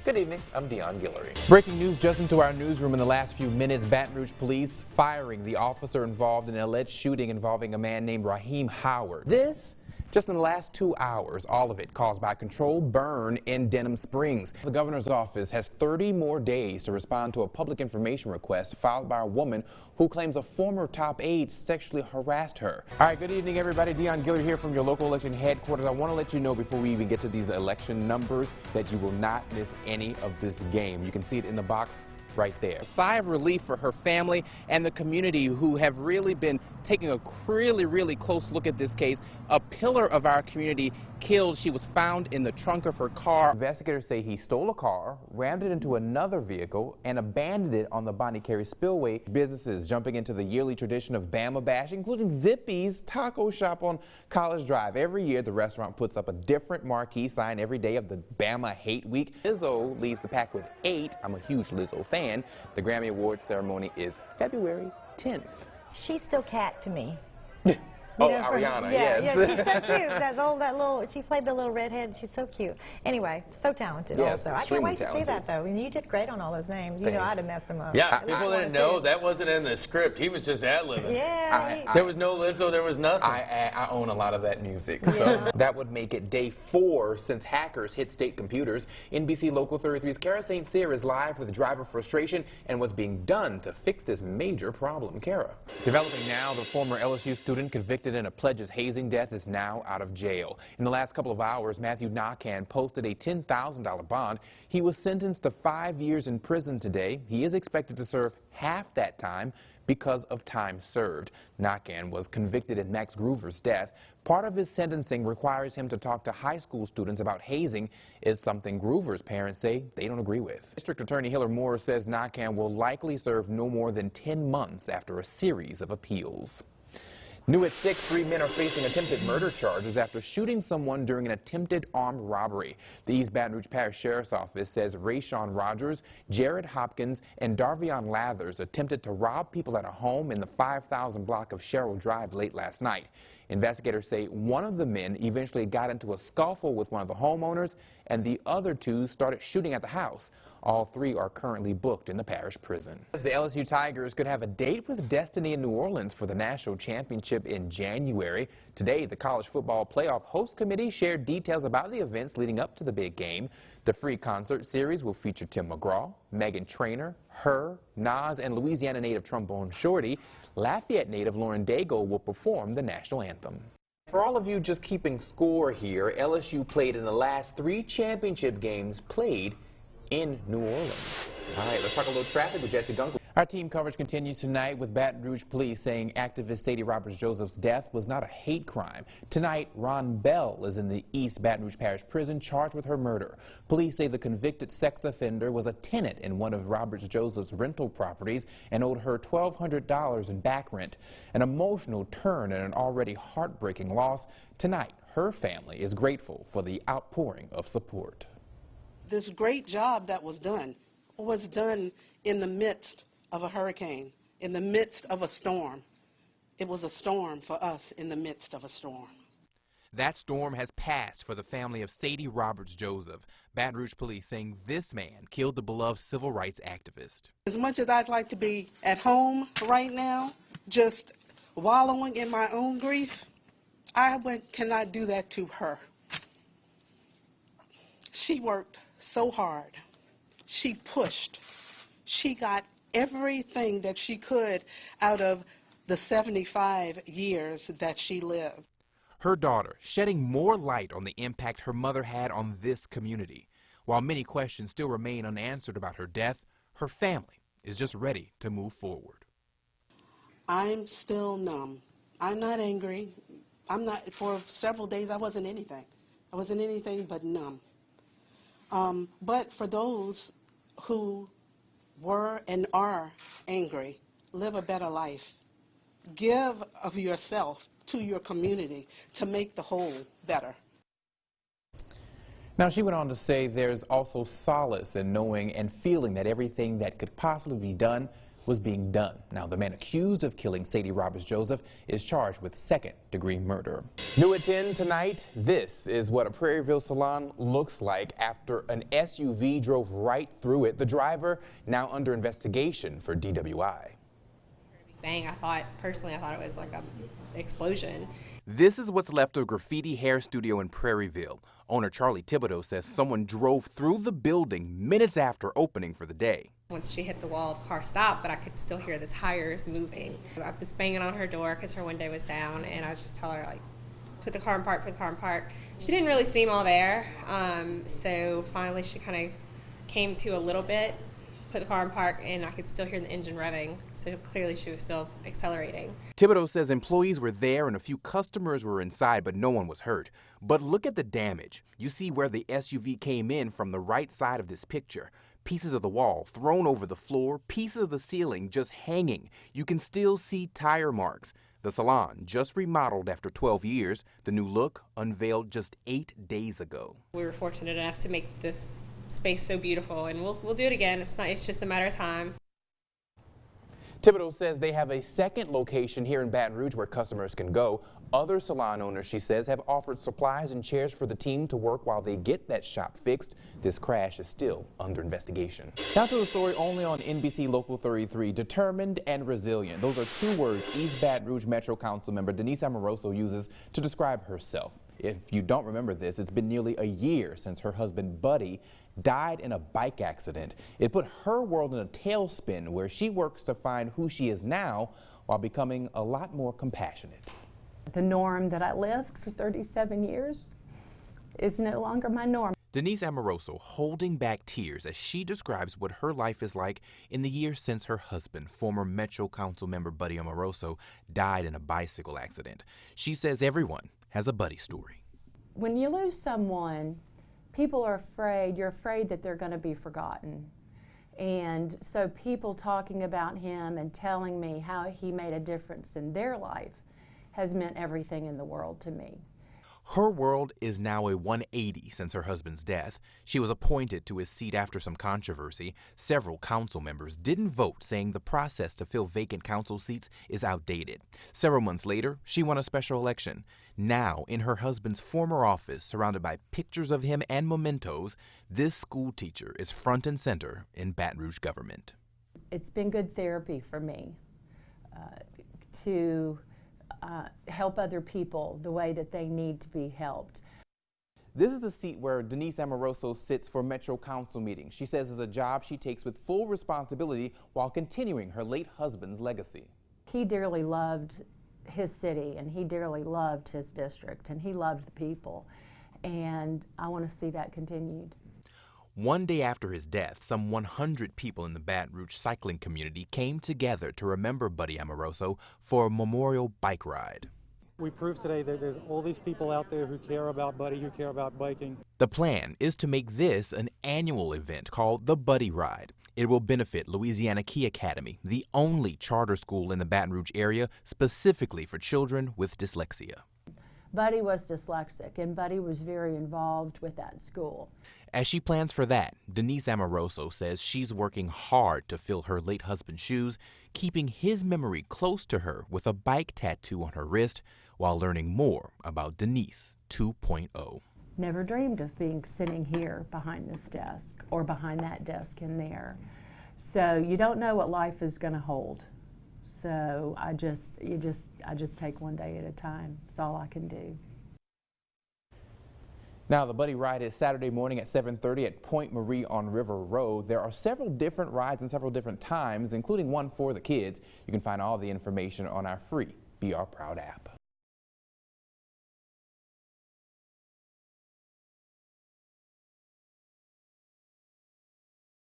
Good evening, I'm Deon Guillory. Breaking news just into our newsroom in the last few minutes. Baton Rouge police firing the officer involved in an alleged shooting involving a man named Raheem Howard. This just in the last 2 hours, all of it caused by a controlled burn in Denham Springs. The governor's office has 30 more days to respond to a public information request filed by a woman who claims a former top aide sexually harassed her. All right, good evening, everybody. Deon Guillory here from your local election headquarters. I want to let you know before we even get to these election numbers that you will not miss any of this game. You can see it in the box right there. A sigh of relief for her family and the community who have really been taking a really close look at this case. A pillar of our community killed. She was found in the trunk of her car. Investigators say he stole a car, rammed it into another vehicle, and abandoned it on the Bonnie Carey Spillway. Businesses jumping into the yearly tradition of Bama Bash, including Zippy's Taco Shop on College Drive. Every year, the restaurant puts up a different marquee sign every day of the Bama Hate Week. Lizzo leads the pack with 8. I'm a huge Lizzo fan. The Grammy Awards ceremony is February 10th. She's still cat to me. Ariana, yes. Yeah, she's so cute. That little, she played the little redhead. She's so cute. Anyway, so talented also. I can't wait to see that, though. And you did great on all those names. You know, I'd have messed them up. Yeah, people didn't know. That wasn't in the script. He was just ad-libbing. Yeah. There was no Lizzo. There was nothing. I own a lot of that music. So that would make it day 4 since hackers hit state computers. NBC Local 33's Kara St. Cyr is live with driver frustration and what's being done to fix this major problem. Kara. Developing now, the former LSU student convicted in a Pledge's hazing death is now out of jail. In the last couple of hours, Matthew Nakan posted a $10,000 bond. He was sentenced to 5 years in prison today. He is expected to serve half that time because of time served. Nakan was convicted in Max Groover's death. Part of his sentencing requires him to talk to high school students about hazing. It's something Groover's parents say they don't agree with. District Attorney Hiller Moore says Nakan will likely serve no more than 10 months after a series of appeals. New at 6, 3 men are facing attempted murder charges after shooting someone during an attempted armed robbery. The East Baton Rouge Parish Sheriff's Office says Rayshawn Rogers, Jared Hopkins, and Darvion Lathers attempted to rob people at a home in the 5,000 block of Sherrill Drive late last night. Investigators say one of the men eventually got into a scuffle with one of the homeowners, and the other 2 started shooting at the house. All 3 are currently booked in the parish prison. The LSU Tigers could have a date with destiny in New Orleans for the national championship in January. Today, the College Football Playoff Host Committee shared details about the events leading up to the big game. The free concert series will feature Tim McGraw, Meghan Trainor, Her, Nas, and Louisiana native trombone Shorty. Lafayette native Lauren Daigle will perform the national anthem. For all of you just keeping score here, LSU played in the last 3 championship games played in New Orleans. All right, let's talk a little traffic with Jesse Gunkel. Our team coverage continues tonight with Baton Rouge police saying activist Sadie Roberts-Joseph's death was not a hate crime. Tonight, Ron Bell is in the East Baton Rouge Parish Prison charged with her murder. Police say the convicted sex offender was a tenant in one of Roberts-Joseph's rental properties and owed her $1,200 in back rent. An emotional turn and an already heartbreaking loss. Tonight, her family is grateful for the outpouring of support. This great job that was done in the midst of a hurricane, in the midst of a storm. It was a storm for us in the midst of a storm. That storm has passed for the family of Sadie Roberts-Joseph. Baton Rouge police saying this man killed the beloved civil rights activist. As much as I'd like to be at home right now, just wallowing in my own grief, I cannot do that to her. She worked so hard. She pushed. She got everything that she could out of the 75 years that she lived. Her daughter shedding more light on the impact her mother had on this community. While many questions still remain unanswered about her death, her family is just ready to move forward. I'm still numb. I'm not angry. For several days I wasn't anything. I wasn't anything but numb. But for those who were and are angry, live a better life. Give of yourself to your community to make the whole better. Now, she went on to say there's also solace in knowing and feeling that everything that could possibly be done was being done. Now, the man accused of killing Sadie Roberts Joseph is charged with second-degree murder. New at 10 tonight, this is what a Prairieville salon looks like after an SUV drove right through it. The driver now under investigation for DWI. Bang, personally, I thought it was like an explosion. This is what's left of Graffiti Hair Studio in Prairieville. Owner Charlie Thibodeau says someone drove through the building minutes after opening for the day. Once she hit the wall, the car stopped, but I could still hear the tires moving. I was banging on her door because her window was down, and I just tell her, like, put the car in park, put the car in park. She didn't really seem all there, so finally she kind of came to a little bit, put the car in park, and I could still hear the engine revving, so clearly she was still accelerating. Thibodeau says employees were there and a few customers were inside, but no one was hurt. But look at the damage. You see where the SUV came in from the right side of this picture. Pieces of the wall thrown over the floor, pieces of the ceiling just hanging. You can still see tire marks. The salon, just remodeled after 12 years, the new look unveiled just 8 days ago. We were fortunate enough to make this space so beautiful, and we'll do it again. It's just a matter of time. Thibodeau says they have a second location here in Baton Rouge where customers can go. Other salon owners, she says, have offered supplies and chairs for the team to work while they get that shop fixed. This crash is still under investigation. Now to the story only on NBC Local 33, determined and resilient. Those are 2 words East Baton Rouge Metro Council member Denise Amoroso uses to describe herself. If you don't remember this, it's been nearly a year since her husband Buddy died in a bike accident. It put her world in a tailspin where she works to find who she is now while becoming a lot more compassionate. The norm that I lived for 37 years is no longer my norm. Denise Amoroso holding back tears as she describes what her life is like in the years since her husband, former Metro Council member Buddy Amoroso, died in a bicycle accident. She says everyone has a Buddy story. When you lose someone, people are afraid, you're afraid that they're going to be forgotten. And so people talking about him and telling me how he made a difference in their life has meant everything in the world to me. Her world is now a 180 since her husband's death. She was appointed to his seat after some controversy. Several council members didn't vote, saying the process to fill vacant council seats is outdated. Several months later, she won a special election. Now, in her husband's former office, surrounded by pictures of him and mementos, this school teacher is front and center in Baton Rouge government. It's been good therapy for me to help other people the way that they need to be helped. This is the seat where Denise Amoroso sits for Metro Council meetings. She says it's a job she takes with full responsibility while continuing her late husband's legacy. He dearly loved his city, and he dearly loved his district, and he loved the people, and I want to see that continued. One day after his death, some 100 people in the Baton Rouge cycling community came together to remember Buddy Amoroso for a memorial bike ride. We proved today that there's all these people out there who care about Buddy, who care about biking. The plan is to make this an annual event called the Buddy Ride. It will benefit Louisiana Key Academy, the only charter school in the Baton Rouge area specifically for children with dyslexia. Buddy was dyslexic, and Buddy was very involved with that school. As she plans for that, Denise Amoroso says she's working hard to fill her late husband's shoes, keeping his memory close to her with a bike tattoo on her wrist while learning more about Denise 2.0. Never dreamed of being sitting here behind this desk or behind that desk in there. So you don't know what life is going to hold. So I just take one day at a time. That's all I can do. Now, the Buddy Ride is Saturday morning at 7:30 at Point Marie on River Road. There are several different rides and several different times, including one for the kids. You can find all the information on our free Be Our Proud app.